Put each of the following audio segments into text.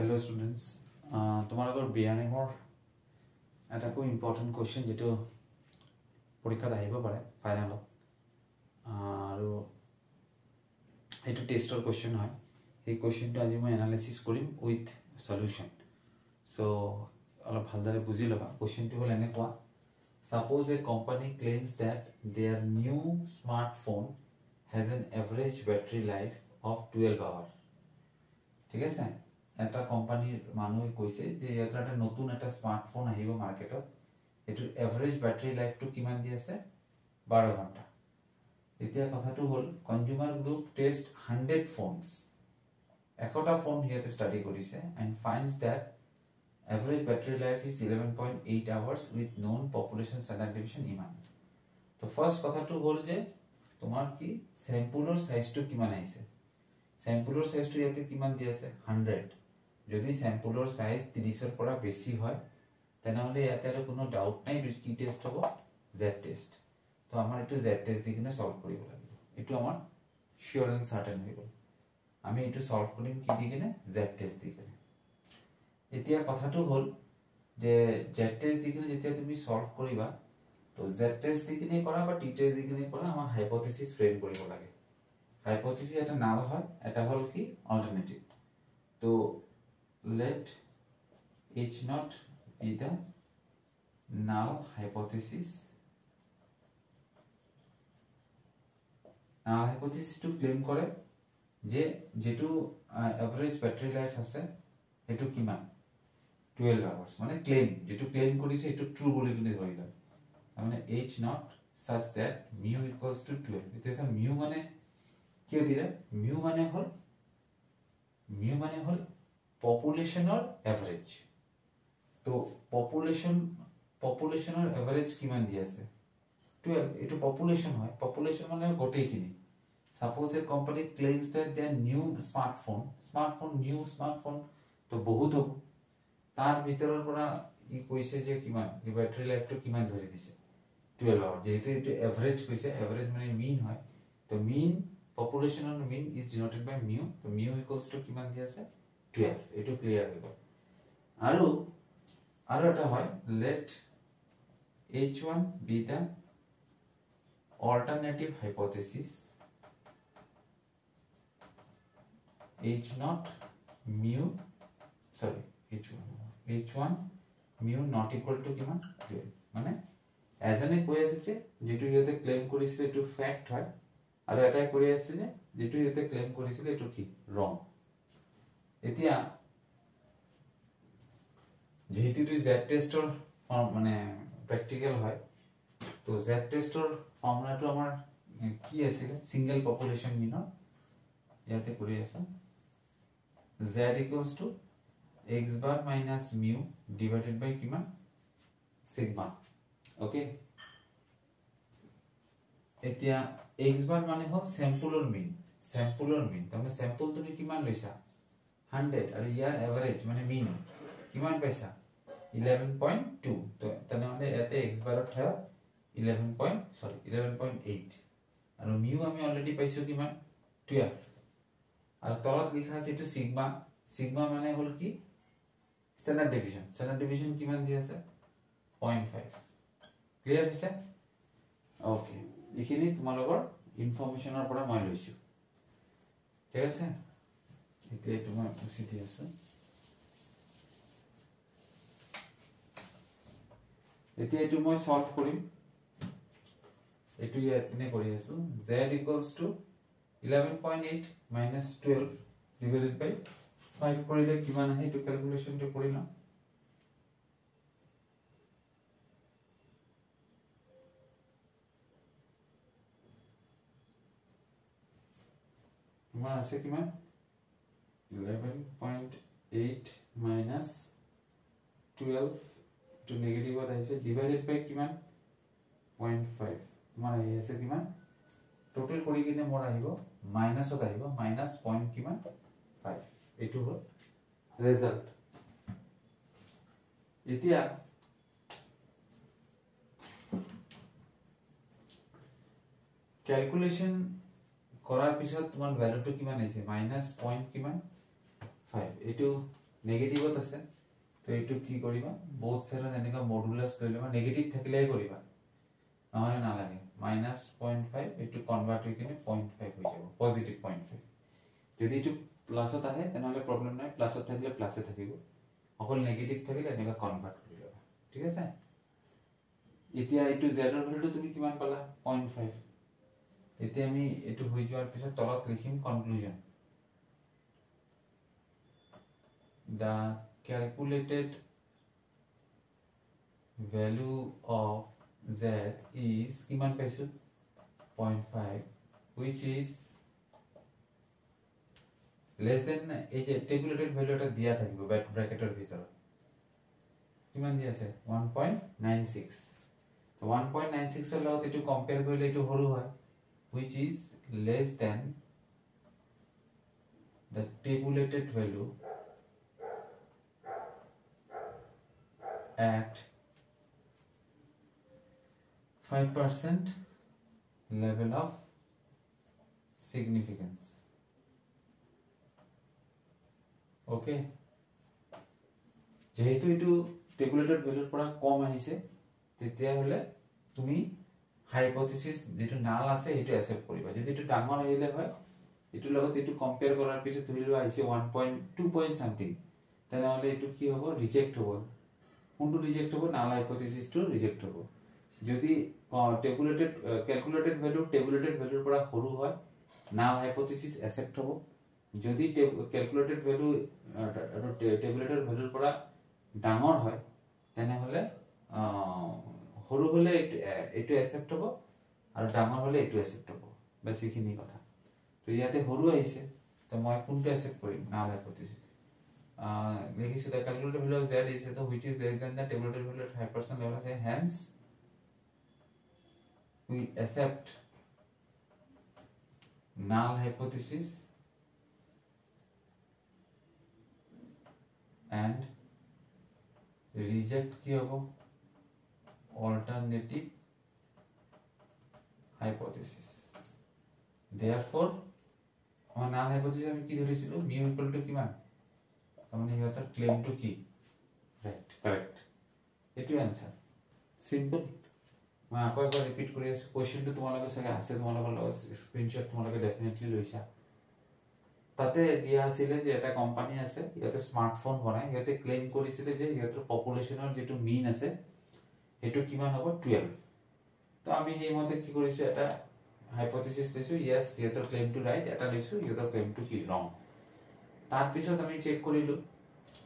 Hello students, তোমালোকৰ বিয়ানিঙৰ এটা খুব ইম্পৰ্টেণ্ট কোৱেশ্চন যেটো পৰীক্ষাত আহিব পাৰে ফাইনেলত আৰু এইটো টেষ্টৰ কোৱেশ্চন হয় এই কোৱেশ্চনটো আজি মই এনালাইসিস কৰিম উইথ সলিউশন সো অলপ ভালদৰে বুজি লবা কোৱেশ্চনটো হল এনেকুৱা suppose a company claims that their new smartphone has an average battery life of 12 hours ঠিক আছে এটা কোম্পানিৰ মানুহে কৈছে যে এটা নতুন এটা স্মার্টফোন আহিব মার্কেটত এটো এভারেজ ব্যাটারি লাইফটো কিমান দি আছে 12 ঘন্টা এতিয়া কথাটো হল কনজিউমার গ্ৰুপ টেষ্ট 100 ফোনস একটা ফোন হিয়াতে স্টাডি কৰিছে and finds that average battery life is 11.8 hours with known population standard deviation ইমান তো ফার্স্ট কথাটো হল যে তোমার কি স্যাম্পলৰ সাইজটো কিমান আহিছে স্যাম্পলৰ সাইজটো ইয়াতে কিমান দি আছে 100 যদি স্যাম্পলৰ সাইজ 30 ৰ পৰা বেছি হয় তেনেহলে ইয়াতে আৰু কোনো ডাউট নাই কি টেষ্ট হ'ব জেড টেষ্ট তো আমাৰ এটো জেড টেষ্ট দি কিনে সলভ কৰিব লাগিব এটো আমাৰ শিওৰ এন্ড সাৰ্টেন হৈ গল আমি এটো সলভ কৰিম কি দি কিনে জেড টেষ্ট দি কিনে এতিয়া কথাটো হল যে জেড টেষ্ট দি কিনে যেতিয়া তুমি সলভ কৰিবা তো জেড টেষ্ট দি কিনে কৰা বা টি টেষ্ট দি কিনে কৰা আমাৰ হাইপোথিসিস ফ্ৰেম কৰিব লাগে হাইপোথিসিস এটা নাল হয় এটা হল কি অল্টারনেটিভ তো let H naught be the null hypothesis. Null hypothesis to claim করে যে যেটো average battery life আছে এটো কিমান 12 hours মানে claim যেটো claim কৰিছে এটো true বুলি কিনে ধৰিলা মানে H naught such that mu equals to 12 it is a mu মানে কি দিলে mu মানে হল population or average তো population or average কিমান দি আছে 12 এটো population হয় population মানে গোটেইখিনি suppose a company claims that their new new smartphone তো বহুত হ'ব তার ভিতৰৰ পৰা ই কৈছে যে কিমান ব্যাটাৰি লাইফটো কিমান ধৰি দিছে 12 আৱাৰ যেহেতু এটো এভাৰেজ কৈছে এভাৰেজ মানে মিন হয় তো মিন population or mean is denoted by mu তো mu equals to কিমান দি আছে 12 এটো ক্লিয়ার হৈ গল আৰু এটা হয় let h1 be the alternative hypothesis h0 mu sorry h1 mu not equal to কিমান 12 মানে এজনে কৈ আছে যে যেটো ইয়াতে ক্লেম কৰিছিল এটো ফ্যাক্ট হয় আৰু এটা কৰি আছে যে যেটো ইয়াতে ক্লেম কৰিছিল এটো কি ৰং এতিয়া যেহেতু জেড টেষ্টৰ ফৰ্ম মানে প্ৰ্যাকটিক্যাল হয় তো জেড টেষ্টৰ ফৰ্মুলাটো আমাৰ কি আছিল সিঙ্গেল পপুলেশন মিনৰ ইয়াতে কৰি আছে z equals to x bar minus mu divided by কিমান sigma ওকে এতিয়া x bar মানে হল স্যাম্পলৰ মিন তাৰমানে স্যাম্পল তুমি কিমান লৈছা 100 আৰু ইয়াৰ এভাৰেজ মানে মিন কিমান পাইছা 11.2 তো তেনেহলে এতে x bar ৰ ঠাইত 11.8 আৰু মিউ আমি অলৰেডি পাইছো কিমান 12 আৰু তলত লিখা আছে এটো সিগমা মানে হল কি স্ট্যান্ডার্ড ডেভিয়েশন কিমান দি আছে 0.5 ক্লিয়ার হৈছে ওকে এখিনি তোমালোকৰ ইনফৰমেশনৰ পৰা মই লৈছো ঠিক আছে এতিয়া তোমাৰ উচিত আছে এতিয়া এটো মই সলভ কৰিম এটো ইয়াতনে কৰি আছো z equals to 11.8 minus 12 divided by 5 কৰিলে কিমান আহে এটো ক্যালকুলেশনটো কৰি লম তোমাৰ আছে কিমান 11.8 minus 12 to negative what I said divided by কিমান 0.5 তোমাৰ আছে কিমান টোটাল কৰি কিনে মোৰ আহিব মাইনাসত আহিব মাইনাস পইণ্ট কিমান 5 এটো হল ৰিজাল্ট এতিয়া ক্যালকুলেশন কৰাৰ পিছত তোমাৰ ভ্যালুটো কিমান আহিছে মাইনাস পইণ্ট কিমান 5 এটো নেগেটিভত আছে তো এইটো কি কৰিবা both side এনেকা মডুলাস লৈ লবা নেগেটিভ থাকিলেই কৰিবা নহলে নালাগে -0.5 এইটো কনভার্ট হৈ কিনে 0.5 হৈ যাব পজিটিভ 0.5 যদি এইটো প্লাসত আহে তেনেহলে প্ৰবলেম নাই প্লাসত থাকিলে প্লাসে থাকিব অকল নেগেটিভ থাকিলে এনেকা কনভাৰ্ট কৰি লবা ঠিক আছে এতিয়া এইটো z ৰ ভ্যালুটো তুমি কিমান পালা 0.5 এতিয়া আমি এটো হৈ যোৱাৰ পিছত তলত লিখিম conclusion the calculated value of z is কিমান পাইছো 0.5 which is less than এই যে tabulated value এটা দিয়া থাকিব ব্র্যাকেটের ভিতৰত কিমান দিয়া আছে 1.96 তো 1.96 এৰ লগত এটো কম্পেয়াৰ কৰিলে এটো সৰু হয় which is less than the tabulated value at 5% level of significance okay যেহেতু এটো tabulated value পৰা কম আহিছে তেতিয়া হলে তুমি হাইপোথিসিস যেটো নাল আছে এটো অ্যাকসেপ্ট কৰিবা যদি এটো ডাঙৰ আহিলে হয় এটো লগত এটো কম্পেয়াৰ কৰাৰ পিছত ধৰিলো আহিছে 1.2 পইণ্ট সামথিং তেনেহলে এটো কি হ'ব ৰিজেক্ট হ'ব কোনটো ৰিজেক্ট হবে নাল হাইপোথিসিস টু ৰিজেক্ট হবে যদি টেবুলেটেড ক্যালকুলেটেড ভ্যালু টেবুলেটেড ভ্যালুৰ পৰা সৰু হয় নাল হাইপোথিসিস অ্যাকসেপ্ট হ'ব যদি ক্যালকুলেটেড ভ্যালু আৰু টেবুলেটেড ভ্যালুৰ পৰা ডাঙৰ হয় তেনে হলে সৰু হলে এটো অ্যাকসেপ্ট হ'ব আৰু ডাঙৰ হলে এটো অ্যাকসেপ্ট হ'ব বেসিকলি কথা তো ইয়াতে সৰু আহিছে তো মই কোনটো অ্যাকসেপ্ট কৰিম নাল hypothesis so the calculated value of z is which is less than the tabulated value at 5% level say hence we accept null hypothesis and reject ki hobo alternative hypothesis therefore our null hypothesis ami ki ধৰিছিলো mu equal to কিমান মানে ইয়াৰ claim to কি right correct এটো answer simple মই আকৌ একবাৰ repeat কৰি আছো কোৱেশ্চনটো তোমালোকে চাগে আছে তোমালোকৰ লগত স্ক্ৰিনশ্বট তোমালোকে ডেফিনেটলি লৈছা তাতে দিয়া আছিল যে এটা কোম্পানী আছে ইয়াতে স্মার্টফোন বনায় ইয়াতে ক্লেম কৰিছিল যে ইয়াৰ পপুলেশনৰ যেটো মিন আছে হেতু কিমান হ'ব 12 তো আমি এই মতে কি কৰিছো এটা হাইপোথিসিস লৈছো yes year claim to right এটা লৈছো ইয়াৰ ক্লেম টু কি ৰং তাৰ পিছত আমি চেক কৰিলো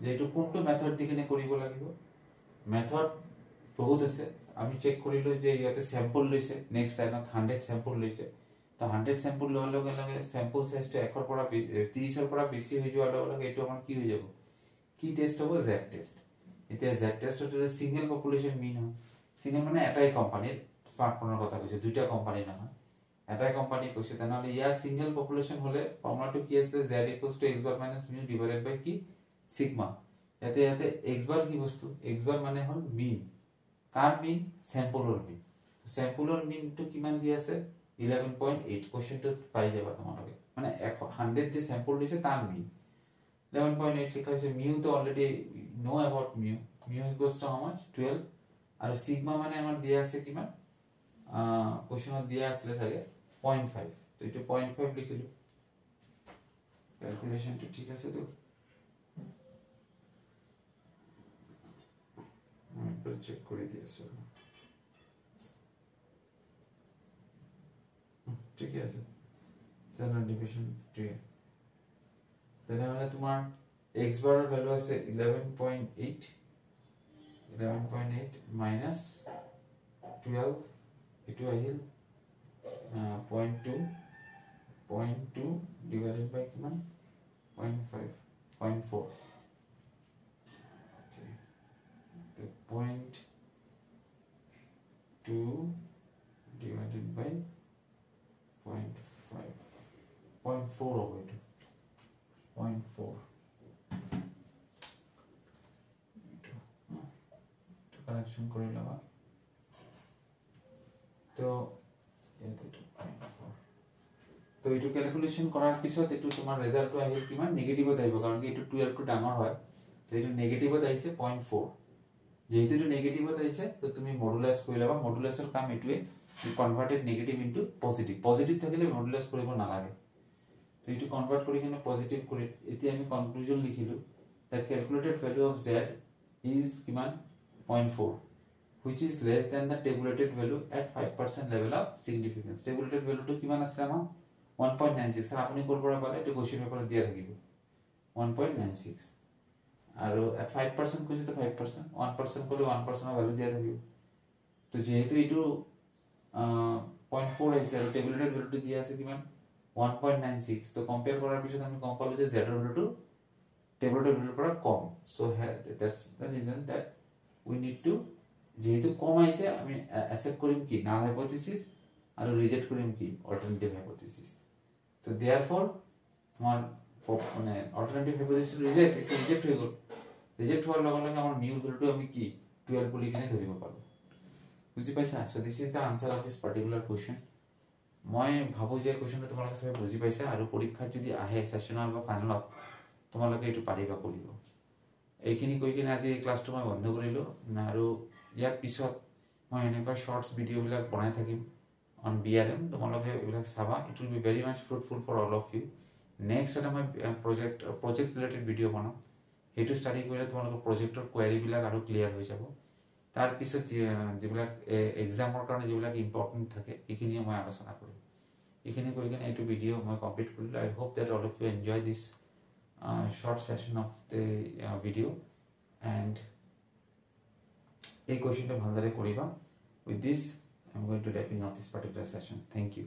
যে এটো কোনটো মেথড দিকেনে কৰিব লাগিব মেথড বহুত আছে আমি চেক কৰিলো যে ইয়াতে স্যাম্পল লৈছে নেক্সট লাইনত 100 স্যাম্পল লৈছে তো 100 স্যাম্পল লোৱাৰ লগে লগে স্যাম্পল সাইজটো 1 ৰ পৰা 30 ৰ পৰা বেছি হৈ যোৱাৰ লগে লগে এটো আমাৰ কি হৈ যাব কি টেস্ট হ'ব z টেস্ট এতিয়া z টেস্ট হতে সিঙ্গেল পপুলেশন মিন হয় সিঙ্গেল মানে এটাই কোম্পানিৰ স্মাৰ্টফোনৰ কথা কৈছে দুটা কোম্পানি নহয় এটাই কোম্পানি কৈছে তেনেহলে ইয়াৰ সিঙ্গেল পপুলেশন হলে ফর্মুলাটো কি আছে z = x bar - mu divided by কি সিগমা এতে এতে x bar কি বস্তু x bar মানে হল মিন কার মিন স্যাম্পলৰ মিন স্যাম্পলৰ মিনটো কিমান দি আছে 11.8 কোশ্চেনটো পাই যাবা তোমালোকে মানে 100 যে স্যাম্পল লৈছে তাৰ মিন 11.8 লিখা হৈছে mu তো already know about mu equals to how much 12 আৰু সিগমা মানে আমাৰ দিয়া আছে কিমান কোশ্চেনত দিয়া আছে চাগে 0.5 তো এটো 0.5 লিখিলো ক্যালকুলেশন তো ঠিক আছে তো আমি একবার চেক করে দিয়েছি ঠিক আছে স্ট্যান্ডার্ড ডিভিশন 3 তাহলে তোমার x bar এর ভ্যালু আছে 11.8 minus 12 এটো আহিল 0.2 divided by কিমান 0.5 0.4 okay the 0.2 divided by 0.5 0.4 over it 0.4 to correction করে লবা তো এটো 0.4 তো এটো ক্যালকুলেশন করার পিছত এটো তোমার রেজাল্টটো আহিল কিমান নেগেটিভ হইব কারণ কি এটো 12 টু ডাঙৰ হয় তো এইটো নেগেটিভত আহিছে 0.4 যেহেতু এইটো নেগেটিভত আহিছে তো তুমি মডুলাস কৰি লবা মডুলাসৰ কাম এটোৱে to converted negative into positive positive থাকিলে মডুলাস কৰিব নালাগে তো এইটো কনভাৰ্ট কৰি কিনে পজিটিভ কৰি এতিয়া আমি কনক্লুজন লিখিলো the calculated value of z is কিমান 0.4 which is less than the tabulated value at 5% level of significance tabulated value to কিমান আছে আমাৰ 1.96 স্যাৰ আপুনি কোৰ পৰা পালে এটো কোৱেশ্চন পেপাৰত দিয়া থাকিব 1.96 আৰু at 5% কৈছে তো 5% 1% কলে 1% ভ্যালু দিয়া থাকিব তো যেহেতু এটো 0.4 আছে আৰু tabulated value to দিয়া আছে কিমান 1.96 তো কম্পেয়াৰ কৰাৰ পিছত আমি গম পালো যে z ৰ ভ্যালুটো tabulated value পৰা কম so that's the reason that we need to যেহেতু কম আইছে আমি অ্যাকসেপ্ট কৰিম কি নাল হাইপোথিসিস আৰু ৰিজেক্ট কৰিম কি অল্টাৰনেটিভ হাইপোথিসিস তো देयरफॉर তোমাৰ মানে অল্টাৰনেটিভ হাইপোথিসিস ৰিজেক্ট হৈ গল ৰিজেক্ট হোৱাৰ লগে লগে আমাৰ মিউ ভ্যালুটো আমি কি 12 বুলি কিনে ধৰিব পাৰো বুজি পাইছা so this is the answer of this particular question মই ভাবো যে কোশ্চেনটো তোমালোকে সবে বুজি পাইছা আৰু পৰীক্ষাত যদি আহে সেশনাল বা ফাইনালত তোমালোকে এটো পাৰিবা কৰিব এইখিনি কৈ কিনে আজি এই ক্লাছটো মই বন্ধ কৰিলো আৰু ইয়াৰ পিছত মই এনেকুৱা শৰ্টস ভিডিও বিলাক বনাই থাকিম অন BRM তোমালোকে এইবিলাক চাবা it will be very much fruitful for all of you next এটা মই প্ৰজেক্ট ৰিলেটেড ভিডিও বনাম হেতু স্টাডি কৰিলে তোমালোকৰ প্ৰজেক্টৰ কোৱেৰি বিলাক আৰু ক্লিয়াৰ হৈ যাব তাৰ পিছত যিবিলাক এক্সামৰ কাৰণে যিবিলাক ইম্পৰ্টেন্ট থাকে এইখিনি মই আলোচনা কৰিম এইখিনি কৈ কিনে এইটো ভিডিও মই কমপ্লিট কৰিলো I hope that all of you enjoy this short session of the video and এই কোশ্চেনটা ভালদৰে কৰিবা with this I'm going to wrapping up this particular session thank you